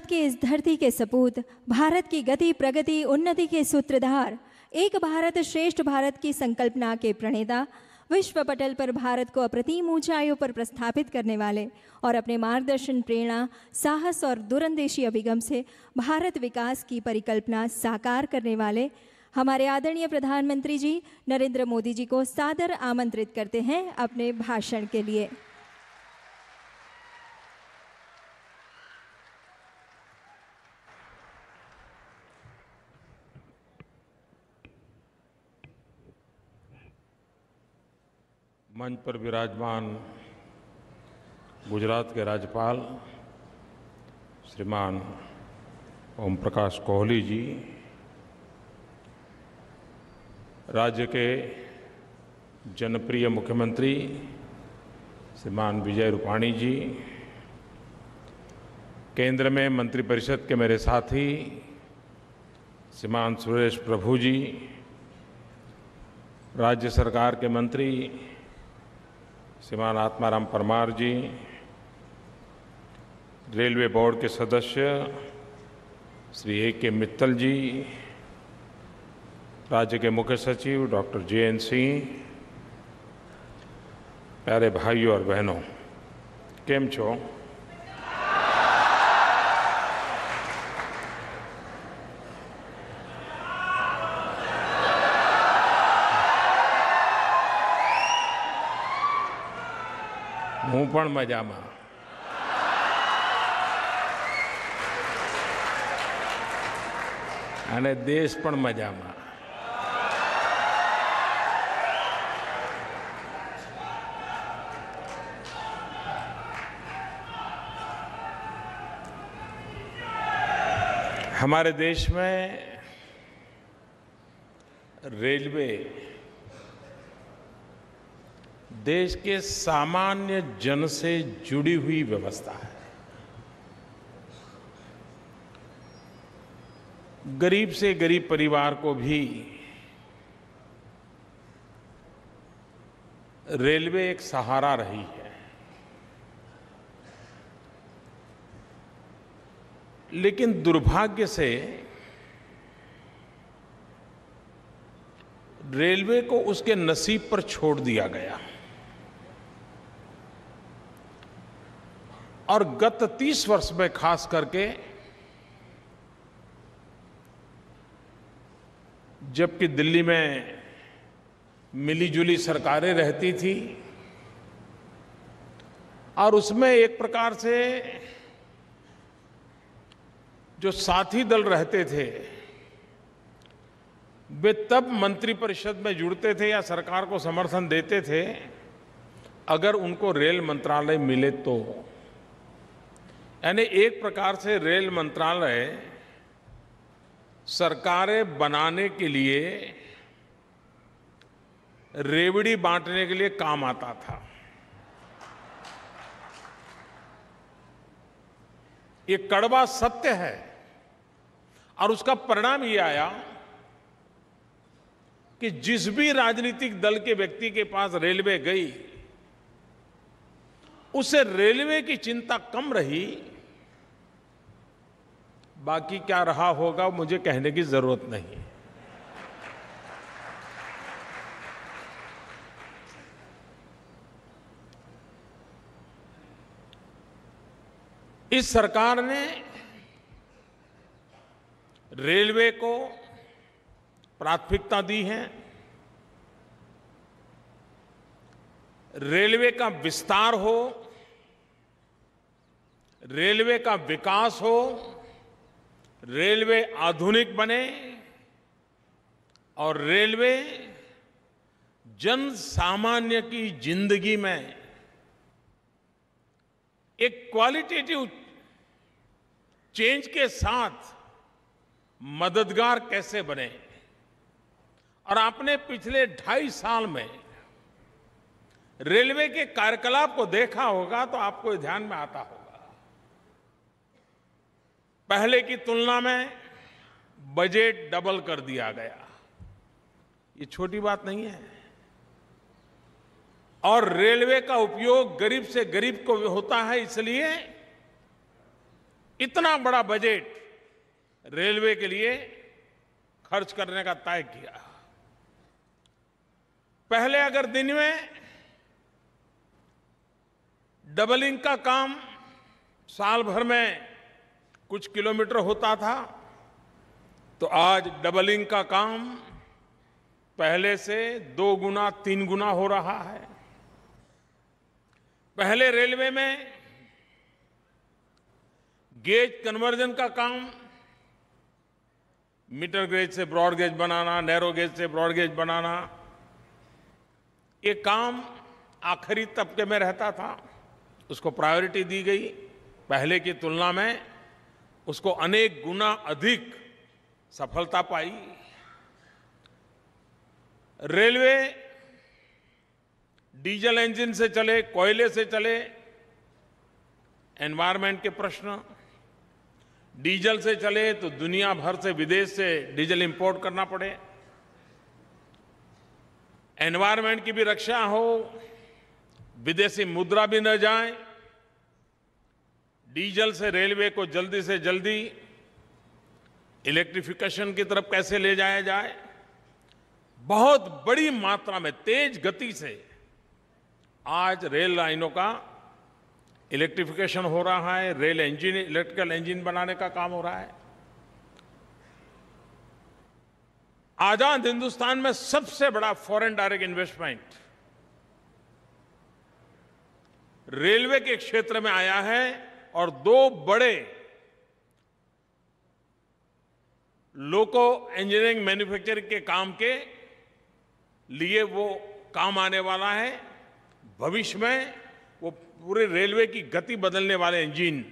गुजरात की इस धरती के सपूत, भारत की गति प्रगति उन्नति के सूत्रधार, एक भारत श्रेष्ठ भारत की संकल्पना के प्रणेता, विश्व पटल पर भारत को अप्रतिम ऊंचाइयों पर प्रस्थापित करने वाले और अपने मार्गदर्शन, प्रेरणा, साहस और दूरंदेशी अभिगम से भारत विकास की परिकल्पना साकार करने वाले हमारे आदरणीय प्रधानमंत्री जी नरेंद्र मोदी जी को सादर आमंत्रित करते हैं अपने भाषण के लिए। मंच पर विराजमान गुजरात के राज्यपाल श्रीमान ओम प्रकाश कोहली जी, राज्य के जनप्रिय मुख्यमंत्री श्रीमान विजय रूपाणी जी, केंद्र में मंत्रिपरिषद के मेरे साथी श्रीमान सुरेश प्रभु जी, राज्य सरकार के मंत्री श्रीमान आत्माराम परमार जी, रेलवे बोर्ड के सदस्य श्री ए.के. मित्तल जी, राज्य के मुख्य सचिव डॉक्टर जे.एन. सिंह, प्यारे भाइयों और बहनों, केम छो? હું પણ મજામાં। અને દેશ પણ મજામાં। हमारे देश में रेलवे देश के सामान्य जन से जुड़ी हुई व्यवस्था है। गरीब से गरीब परिवार को भी रेलवे एक सहारा रही है। लेकिन दुर्भाग्य से रेलवे को उसके नसीब पर छोड़ दिया गया और गत 30 वर्ष में खास करके, जबकि दिल्ली में मिलीजुली सरकारें रहती थी और उसमें एक प्रकार से जो साथी दल रहते थे वे तब मंत्रिपरिषद में जुड़ते थे या सरकार को समर्थन देते थे अगर उनको रेल मंत्रालय मिले तो। यानी एक प्रकार से रेल मंत्रालय सरकारें बनाने के लिए, रेवड़ी बांटने के लिए काम आता था। ये कड़वा सत्य है और उसका परिणाम ये आया कि जिस भी राजनीतिक दल के व्यक्ति के पास रेलवे गई, उसे रेलवे की चिंता कम रही। बाकी क्या रहा होगा मुझे कहने की जरूरत नहीं। इस सरकार ने रेलवे को प्राथमिकता दी है। रेलवे का विस्तार हो, रेलवे का विकास हो, रेलवे आधुनिक बने और रेलवे जन सामान्य की जिंदगी में एक क्वालिटेटिव चेंज के साथ मददगार कैसे बने। और आपने पिछले 2.5 साल में रेलवे के कार्यकलाप को देखा होगा तो आपको ध्यान में आता होगा, पहले की तुलना में बजट डबल कर दिया गया। ये छोटी बात नहीं है। और रेलवे का उपयोग गरीब से गरीब को होता है, इसलिए इतना बड़ा बजट रेलवे के लिए खर्च करने का तय किया। पहले अगर दिन में डबलिंग का काम साल भर में कुछ किलोमीटर होता था, तो आज डबलिंग का काम पहले से 2 गुना 3 गुना हो रहा है। पहले रेलवे में गेज कन्वर्जन का काम, मीटर गेज से ब्रॉड गेज बनाना, नैरो गेज से ब्रॉड गेज बनाना, ये काम आखिरी तबके में रहता था, उसको प्रायोरिटी दी गई। पहले की तुलना में उसको अनेक गुना अधिक सफलता पाई। रेलवे डीजल इंजन से चले, कोयले से चले, एनवायरनमेंट के प्रश्न, डीजल से चले तो दुनिया भर से, विदेश से डीजल इंपोर्ट करना पड़े, एनवायरनमेंट की भी रक्षा हो, विदेशी मुद्रा भी न जाए, डीजल से रेलवे को जल्दी से जल्दी इलेक्ट्रिफिकेशन की तरफ कैसे ले जाया जाए। बहुत बड़ी मात्रा में तेज गति से आज रेल लाइनों का इलेक्ट्रिफिकेशन हो रहा है, रेल इंजन, इलेक्ट्रिकल इंजन बनाने का काम हो रहा है। आजाद हिंदुस्तान में सबसे बड़ा फॉरेन डायरेक्ट इन्वेस्टमेंट रेलवे के क्षेत्र में आया है और 2 बड़े लोको इंजीनियरिंग मैन्युफैक्चरिंग के काम के लिए वो काम आने वाला है। भविष्य में वो पूरे रेलवे की गति बदलने वाले इंजन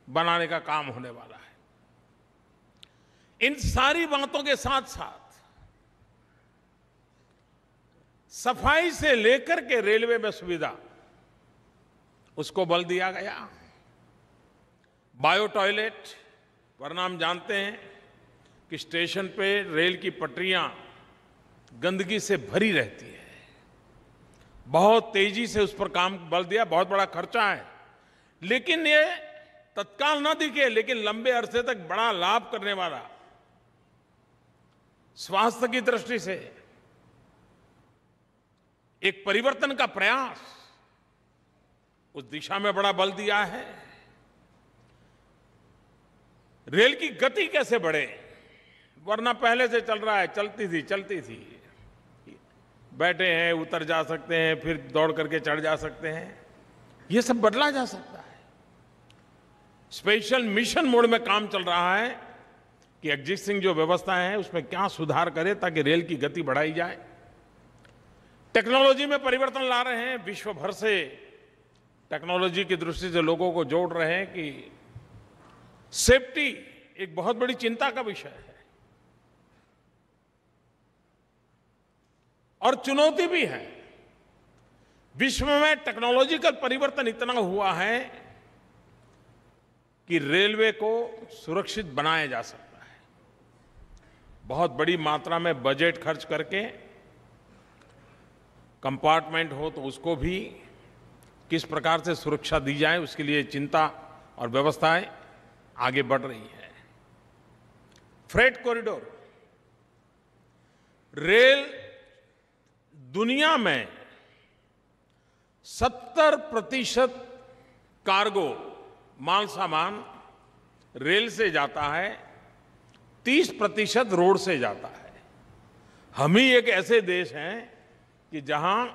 बनाने का काम होने वाला है। इन सारी बातों के साथ साथ सफाई से लेकर के रेलवे में सुविधा, उसको बल दिया गया। बायो टॉयलेट, वरना हम जानते हैं कि स्टेशन पे रेल की पटरियां गंदगी से भरी रहती है। बहुत तेजी से उस पर काम बल दिया, बहुत बड़ा खर्चा है, लेकिन ये तत्काल ना दिखे, लेकिन लंबे अरसे तक बड़ा लाभ करने वाला, स्वास्थ्य की दृष्टि से एक परिवर्तन का प्रयास, उस दिशा में बड़ा बल दिया है। रेल की गति कैसे बढ़े, वरना पहले से चल रहा है, चलती थी, बैठे हैं, उतर जा सकते हैं, फिर दौड़ करके चढ़ जा सकते हैं, ये सब बदला जा सकता है। स्पेशल मिशन मोड में काम चल रहा है कि एग्जिस्टिंग जो व्यवस्था है उसमें क्या सुधार करें ताकि रेल की गति बढ़ाई जाए। टेक्नोलॉजी में परिवर्तन ला रहे हैं, विश्व भर से टेक्नोलॉजी की दृष्टि से लोगों को जोड़ रहे हैं कि सेफ्टी एक बहुत बड़ी चिंता का विषय है और चुनौती भी है। विश्व में टेक्नोलॉजिकल परिवर्तन इतना हुआ है कि रेलवे को सुरक्षित बनाया जा सकता है। बहुत बड़ी मात्रा में बजट खर्च करके कंपार्टमेंट हो तो उसको भी किस प्रकार से सुरक्षा दी जाए, उसके लिए चिंता और व्यवस्थाएं आगे बढ़ रही है। फ्रेट कॉरिडोर, रेल दुनिया में 70% कार्गो माल सामान रेल से जाता है, 30% रोड से जाता है। हम ही एक ऐसे देश हैं कि जहां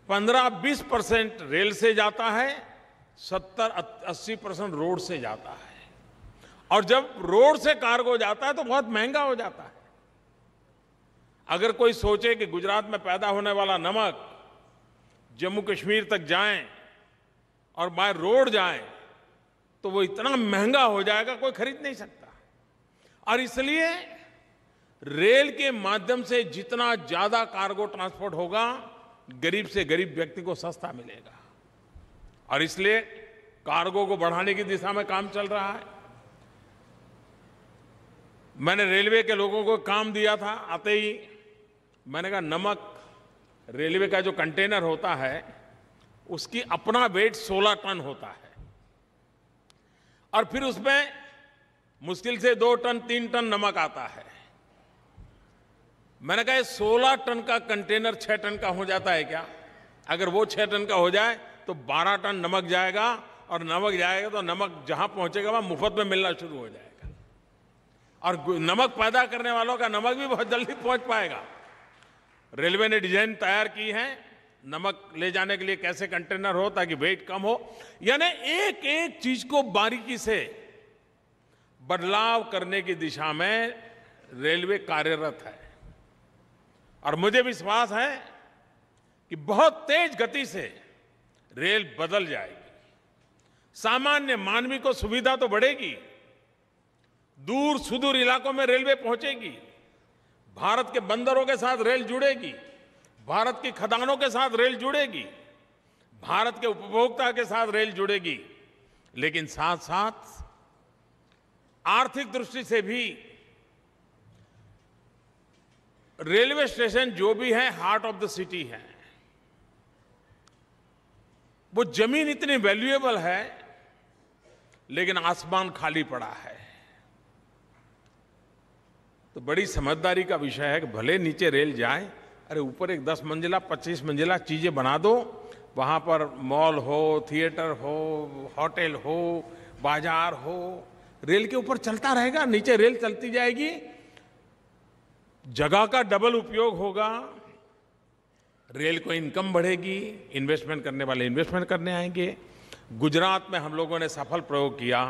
15-20% रेल से जाता है, 70-80% रोड से जाता है। और जब रोड से कार्गो जाता है तो बहुत महंगा हो जाता है। अगर कोई सोचे कि गुजरात में पैदा होने वाला नमक जम्मू कश्मीर तक जाए और बाय रोड जाए तो वो इतना महंगा हो जाएगा, कोई खरीद नहीं सकता। और इसलिए रेल के माध्यम से जितना ज्यादा कार्गो ट्रांसपोर्ट होगा, गरीब से गरीब व्यक्ति को सस्ता मिलेगा। और इसलिए कार्गो को बढ़ाने की दिशा में काम चल रहा है। मैंने रेलवे के लोगों को काम दिया था, आते ही मैंने कहा नमक रेलवे का जो कंटेनर होता है उसकी अपना वेट 16 टन होता है और फिर उसमें मुश्किल से 2 टन 3 टन नमक आता है। मैंने कहा 16 टन का कंटेनर 6 टन का हो जाता है क्या? अगर वो 6 टन का हो जाए तो 12 टन नमक जाएगा, और नमक जाएगा तो नमक जहां पहुंचेगा वहां मुफ्त में मिलना शुरू हो जाएगा, और नमक पैदा करने वालों का नमक भी बहुत जल्दी पहुंच पाएगा। रेलवे ने डिजाइन तैयार की है नमक ले जाने के लिए कैसे कंटेनर हो ताकि वेट कम हो। यानी एक एक चीज को बारीकी से बदलाव करने की दिशा में रेलवे कार्यरत है, और मुझे विश्वास है कि बहुत तेज गति से रेल बदल जाएगी। सामान्य मानवी को सुविधा तो बढ़ेगी, दूर सुदूर इलाकों में रेलवे पहुंचेगी, भारत के बंदरों के साथ रेल जुड़ेगी, भारत की खदानों के साथ रेल जुड़ेगी, भारत के उपभोक्ता के साथ रेल जुड़ेगी, लेकिन साथ साथ आर्थिक दृष्टि से भी रेलवे स्टेशन जो भी है हार्ट ऑफ द सिटी है। वो जमीन इतनी वैल्यूएबल है लेकिन आसमान खाली पड़ा है। तो बड़ी समझदारी का विषय है कि भले नीचे रेल जाए, अरे ऊपर एक 10 मंजिला 25 मंजिला चीजें बना दो, वहां पर मॉल हो, थिएटर हो, होटल हो, बाजार हो, रेल के ऊपर चलता रहेगा, नीचे रेल चलती जाएगी, जगह का डबल उपयोग होगा, रेल को इनकम बढ़ेगी, इन्वेस्टमेंट करने वाले इन्वेस्टमेंट करने आएंगे। गुजरात में हम लोगों ने सफल प्रयोग किया,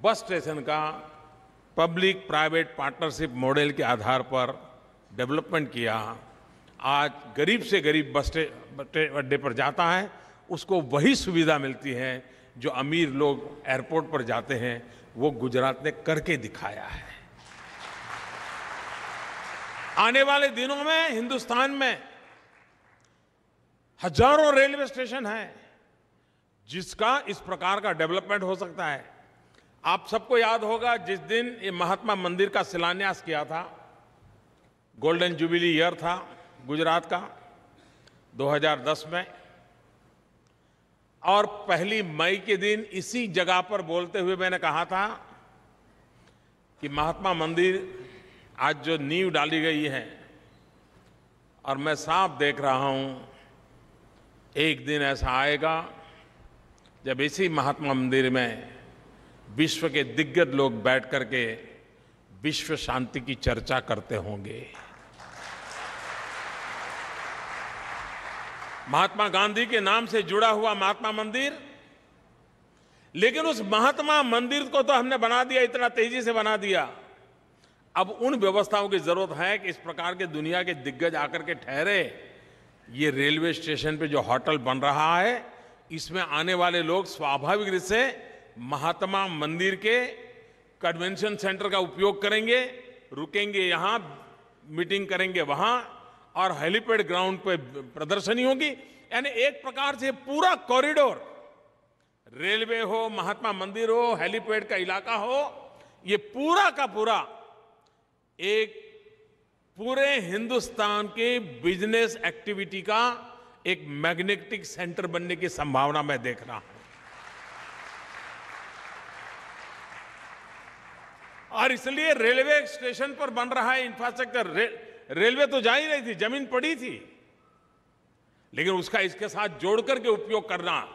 बस स्टेशन का पब्लिक प्राइवेट पार्टनरशिप मॉडल के आधार पर डेवलपमेंट किया। आज गरीब से गरीब बस अड्डे पर जाता है, उसको वही सुविधा मिलती है जो अमीर लोग एयरपोर्ट पर जाते हैं। वो गुजरात ने करके दिखाया है। आने वाले दिनों में हिंदुस्तान में हजारों रेलवे स्टेशन हैं जिसका इस प्रकार का डेवलपमेंट हो सकता है। आप सबको याद होगा जिस दिन ये महात्मा मंदिर का शिलान्यास किया था, गोल्डन जुबिली ईयर था गुजरात का 2010 में, और 1 मई के दिन इसी जगह पर बोलते हुए मैंने कहा था कि महात्मा मंदिर आज जो नींव डाली गई है, और मैं साफ देख रहा हूं एक दिन ऐसा आएगा जब इसी महात्मा मंदिर में विश्व के दिग्गज लोग बैठ करके विश्व शांति की चर्चा करते होंगे। महात्मा गांधी के नाम से जुड़ा हुआ महात्मा मंदिर, लेकिन उस महात्मा मंदिर को तो हमने बना दिया, इतना तेजी से बना दिया। अब उन व्यवस्थाओं की जरूरत है कि इस प्रकार के दुनिया के दिग्गज आकर के ठहरे। ये रेलवे स्टेशन पे जो होटल बन रहा है, इसमें आने वाले लोग स्वाभाविक रूप से महात्मा मंदिर के कन्वेंशन सेंटर का उपयोग करेंगे, रुकेंगे यहाँ, मीटिंग करेंगे वहां, और हेलीपैड ग्राउंड पे प्रदर्शनी होगी। यानी एक प्रकार से पूरा कॉरिडोर, रेलवे हो, महात्मा मंदिर हो, हेलीपैड का इलाका हो, ये पूरा का पूरा एक पूरे हिंदुस्तान के बिजनेस एक्टिविटी का एक मैग्नेटिक सेंटर बनने की संभावना मैं देख रहा हूं। और इसलिए रेलवे स्टेशन पर बन रहा है इंफ्रास्ट्रक्चर। रेलवे तो जा ही रही थी, जमीन पड़ी थी, लेकिन उसका इसके साथ जोड़ करके उपयोग करना,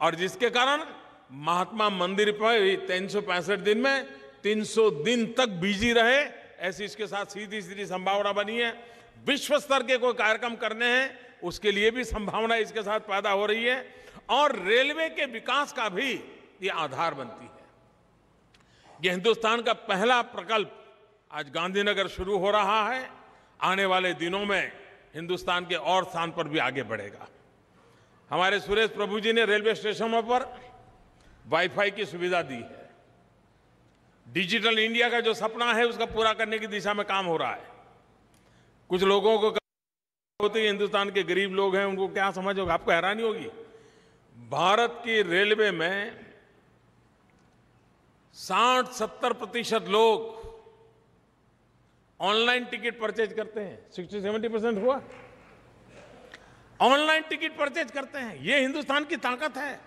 और जिसके कारण महात्मा मंदिर पर 365 दिन में 300 दिन तक बिजी रहे, ऐसी इसके साथ सीधी सीधी संभावना बनी है। विश्व स्तर के कोई कार्यक्रम करने हैं, उसके लिए भी संभावना इसके साथ पैदा हो रही है, और रेलवे के विकास का भी ये आधार बनती है। ये हिंदुस्तान का पहला प्रकल्प आज गांधीनगर शुरू हो रहा है, आने वाले दिनों में हिंदुस्तान के और स्थान पर भी आगे बढ़ेगा। हमारे सुरेश प्रभु जी ने रेलवे स्टेशनों पर वाईफाई की सुविधा दी है। डिजिटल इंडिया का जो सपना है उसका पूरा करने की दिशा में काम हो रहा है। कुछ लोगों को होती है, हिंदुस्तान के गरीब लोग हैं, उनको क्या समझ होगा, आपको हैरानी होगी, भारत की रेलवे में 60-70% लोग ऑनलाइन टिकट परचेज करते हैं। 60-70% हुआ, ऑनलाइन टिकट परचेज करते हैं। ये हिंदुस्तान की ताकत है।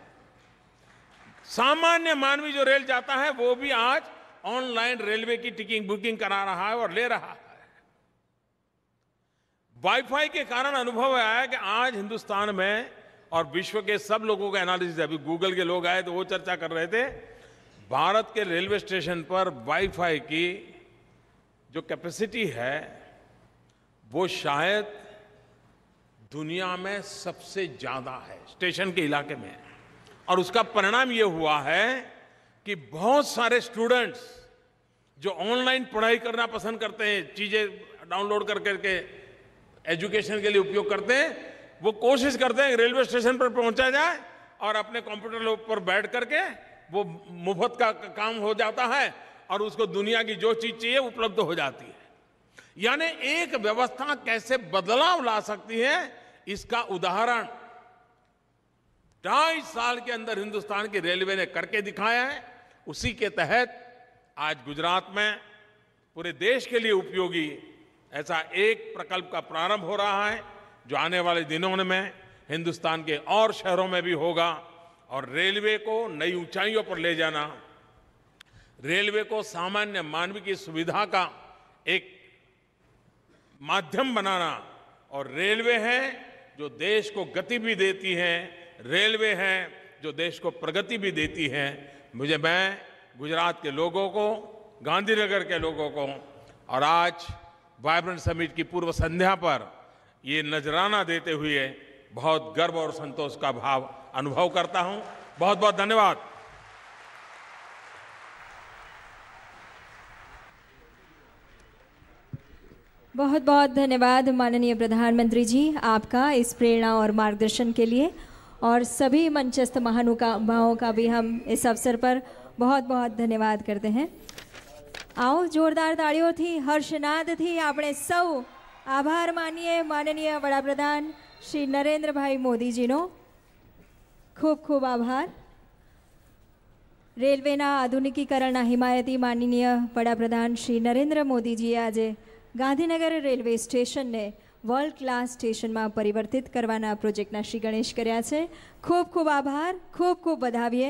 सामान्य मानवी जो रेल जाता है वो भी आज ऑनलाइन रेलवे की टिकट बुकिंग करा रहा है और ले रहा है। वाईफाई के कारण अनुभव आया कि आज हिंदुस्तान में और विश्व के सब लोगों का एनालिसिस, अभी गूगल के लोग आए तो वो चर्चा कर रहे थे, भारत के रेलवे स्टेशन पर वाईफाई की जो कैपेसिटी है वो शायद दुनिया में सबसे ज्यादा है स्टेशन के इलाके में। और उसका परिणाम ये हुआ है कि बहुत सारे स्टूडेंट्स जो ऑनलाइन पढ़ाई करना पसंद करते हैं, चीजें डाउनलोड कर करके एजुकेशन के लिए उपयोग करते हैं, वो कोशिश करते हैं रेलवे स्टेशन पर पहुंचा जाए और अपने कंप्यूटर पर बैठ करके वो मुफ्त का काम हो जाता है और उसको दुनिया की जो चीज चाहिए उपलब्ध हो जाती है। यानी एक व्यवस्था कैसे बदलाव ला सकती है, इसका उदाहरण 2.5 साल के अंदर हिंदुस्तान की रेलवे ने करके दिखाया है। उसी के तहत आज गुजरात में पूरे देश के लिए उपयोगी ऐसा एक प्रकल्प का प्रारंभ हो रहा है जो आने वाले दिनों में हिंदुस्तान के और शहरों में भी होगा। और रेलवे को नई ऊंचाइयों पर ले जाना, रेलवे को सामान्य मानव की सुविधा का एक माध्यम बनाना, और रेलवे है जो देश को गति भी देती है, रेलवे है जो देश को प्रगति भी देती है। मैं गुजरात के लोगों को, गांधीनगर के लोगों को और आज वाइब्रेंट समिट की पूर्व संध्या पर ये नजराना देते हुए बहुत गर्व और संतोष का भाव अनुभव करता हूं। बहुत बहुत धन्यवाद। बहुत बहुत धन्यवाद माननीय प्रधानमंत्री जी आपका इस प्रेरणा और मार्गदर्शन के लिए, और सभी मंचस्थ महानुभावों का भी हम इस अवसर पर बहुत बहुत धन्यवाद करते हैं। आओ जोरदार ताड़ीओथी, हर्षनादथी આપણે સૌ આભાર માનીએ માનનીય વડાપ્રધાન શ્રી નરેન્દ્રભાઈ મોદીજીનો। ખૂબ ખૂબ આભાર। રેલવેના આધુનિકીકરણના હિમાયતી માનનીય વડાપ્રધાન શ્રી નરેન્દ્ર મોદીજીએ આજે ગાંધીનગર રેલવે સ્ટેશનને વર્લ્ડ ક્લાસ સ્ટેશનમાં પરિવર્તિત કરવાના પ્રોજેક્ટના શ્રી ગણેશ કર્યા છે। ખૂબ ખૂબ આભાર, ખૂબ ખૂબ વધાવીએ।